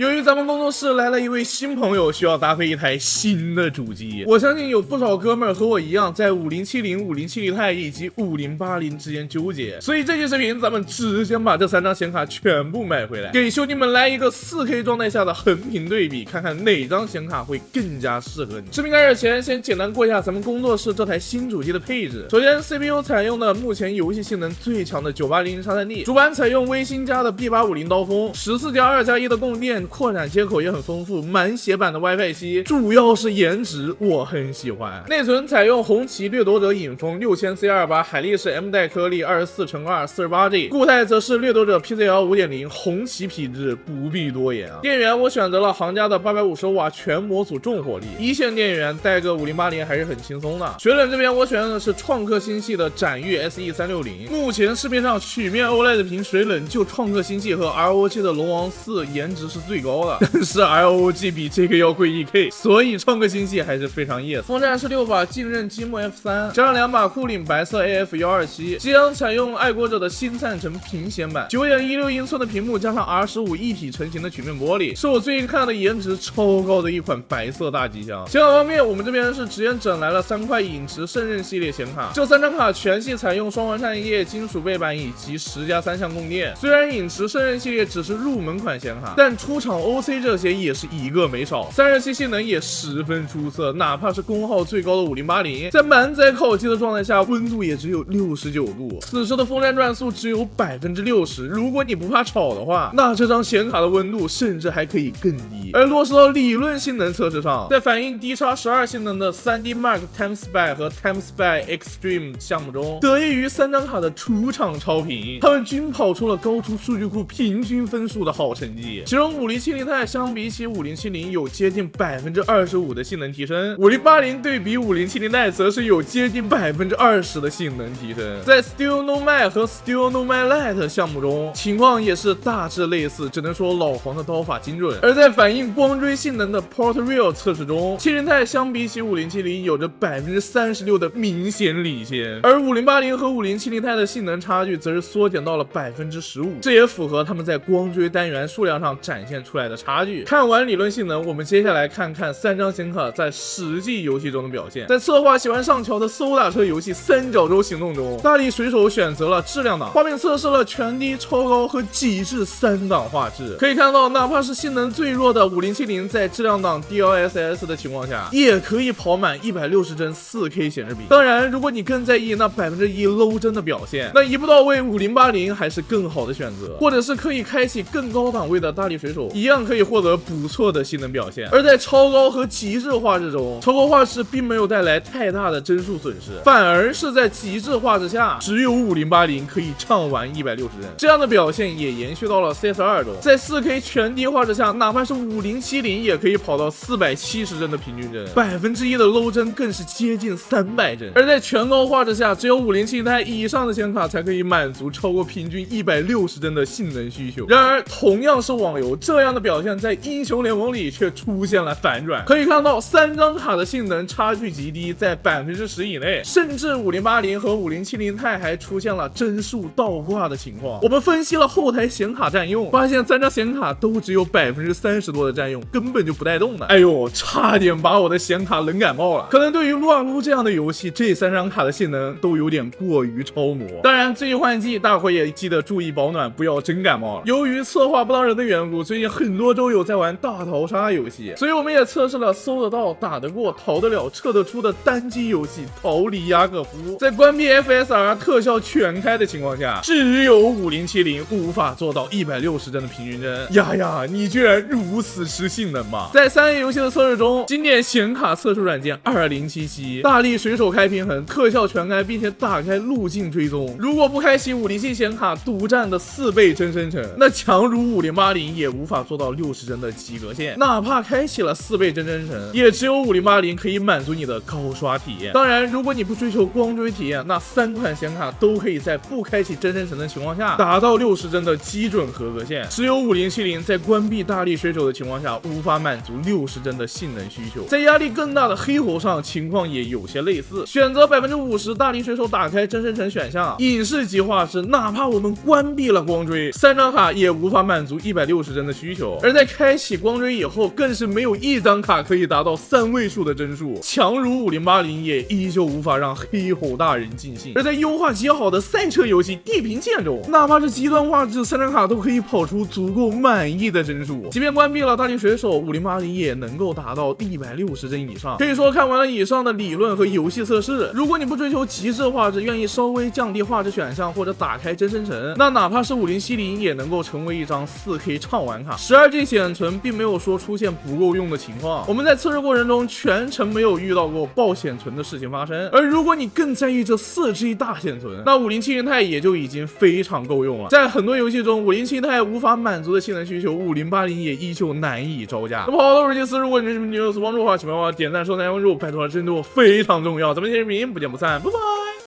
由于咱们工作室来了一位新朋友，需要搭配一台新的主机。我相信有不少哥们儿和我一样，在5070、5070 Ti 以及5080之间纠结，所以这期视频咱们只先把这3张显卡全部买回来，给兄弟们来一个4K 状态下的横屏对比，看看哪张显卡会更加适合你。视频开始前，先简单过一下咱们工作室这台新主机的配置。首先 CPU 采用的目前游戏性能最强的980叉 3D， 主板采用微星家的 B850 刀锋，14+2+1的供电，扩展接口也很丰富，满血版的 WiFi 7，主要是颜值我很喜欢。内存采用红旗掠夺者影锋6000C28， 海力士 M 带颗粒 24×2 48G， 固态则是掠夺者 PCL 5.0， 红旗皮质不必多言啊。电源我选择了行家的850瓦全模组重火力，一线电源带个5080还是很轻松的。水冷这边我选的是创客星系的展域 SE360， 目前市面上曲面 OLED 屏水冷就创客星系和 ROG 的龙王4颜值是最高的，但是 ROG 比这个要贵1K， 所以创客星系还是非常 yes。 风扇是6把劲刃积木 F3， 加上2把酷领白色 AF127， 机箱采用爱国者的新赞成平显版，9.16英寸的屏幕加上 R15一体成型的曲面玻璃，是我最近看到的颜值超高的一款白色大机箱。显卡方面，我们这边是直接整来了3块影驰胜任系列显卡，这3张卡全系采用双环扇叶、金属背板以及10+3项供电。虽然影驰胜任系列只是入门款显卡，但出厂 OC 这些也是一个没少，散热器性能也十分出色，哪怕是功耗最高的5080，在满载烤机的状态下，温度也只有69度，此时的风扇转速只有60%，如果你不怕吵的话，那这张显卡的温度甚至还可以更低。而落实到理论性能测试上，在反映 D-X12 性能的 3D Mark TimeSpy 和 TimeSpy Extreme 项目中，得益于3张卡的出厂超频，他们均跑出了高出数据库平均分数的好成绩。其中5070 Ti 相比起5070有接近25%的性能提升，5080对比5070 Ti 则是有接近20%的性能提升。在 Steel Nomad 和 Steel Nomad Lite 项目中，情况也是大致类似，只能说老黄的刀法精准。而在反映光追性能的 Port Real 测试中，70 Ti 相比起5070有着36%的明显领先，而5080和5070 Ti 的性能差距则是缩减到了15%，这也符合他们在光追单元数量上展现出来的差距。看完理论性能，我们接下来看看3张显卡在实际游戏中的表现。在策划喜欢上桥的搜打车游戏三角洲行动中，大力水手选择了质量档，画面测试了全低、超高和极致3档画质。可以看到，哪怕是性能最弱的5070，在质量档 DLSS 的情况下，也可以跑满160帧 4K 显示比。当然，如果你更在意那1% low 帧的表现，那一步到位5080还是更好的选择，或者是可以开启更高档位的大力水手，一样可以获得不错的性能表现。而在超高和极致画质中，超高画质并没有带来太大的帧数损失，反而是在极致画质下，只有5080可以畅玩160帧。这样的表现也延续到了 CS2 中，在 4K 全低画质下，哪怕是5070也可以跑到470帧的平均帧，1%的 low 帧更是接近300帧。而在全高画质下，只有5070 Ti 以上的显卡才可以满足超过平均160帧的性能需求。然而，同样是网游，这样的表现在英雄联盟里却出现了反转。可以看到，3张卡的性能差距极低，在10%以内，甚至5080和5070 Ti 还出现了帧数倒挂的情况。我们分析了后台显卡占用，发现3张显卡都只有30%多的占用，根本就不带动的。哎呦，差点把我的显卡冷感冒了。可能对于撸啊撸这样的游戏，这3张卡的性能都有点过于超模。当然，最近换季，大伙也记得注意保暖，不要真感冒了。由于策划不当人的缘故，最近很多周友在玩大逃杀游戏，所以我们也测试了搜得到、打得过、逃得了、撤得出的单机游戏《逃离雅可夫》。在关闭 FSR 特效全开的情况下，只有5070无法做到160帧的平均帧。呀，你居然如此吃性能吗？在3A 游戏的测试中，经典显卡测试软件2077，大力水手开平衡，特效全开，并且打开路径追踪。如果不开启5070显卡独占的4倍帧生成，那强如5080也无法做到60帧的及格线。哪怕开启了4倍帧生成，也只有5080可以满足你的高刷体验。当然，如果你不追求光追体验，那3款显卡都可以在不开启帧生成的情况下达到60帧的基准合格线。只有5070在关闭大力水手的情况下无法满足60帧的性能需求。在压力更大的黑猴上，情况也有些类似。选择50%大力水手打开帧生成选项，影视级画质，哪怕我们关闭了光追，3张卡也无法满足160帧的需需求。而在开启光追以后，更是没有一张卡可以达到3位数的帧数，强如5080也依旧无法让黑猴大人尽兴。而在优化极好的赛车游戏《地平线》中，哪怕是极端画质，3张卡都可以跑出足够满意的帧数。即便关闭了大力水手，5080也能够达到160帧以上。可以说，看完了以上的理论和游戏测试，如果你不追求极致画质，愿意稍微降低画质选项或者打开真生成，那哪怕是5070也能够成为一张4K 畅玩卡。12G 显存并没有说出现不够用的情况，我们在测试过程中全程没有遇到过爆显存的事情发生。而如果你更在意这4G 大显存，那5070 Ti 也就已经非常够用了。在很多游戏中，5070 Ti 无法满足的性能需求，5080也依旧难以招架。那么好的，我是杰斯，如果你对什么有所帮助的话，请帮我点赞、收藏、关注，拜托了，真对我非常重要。咱们下期视频不见不散，拜拜。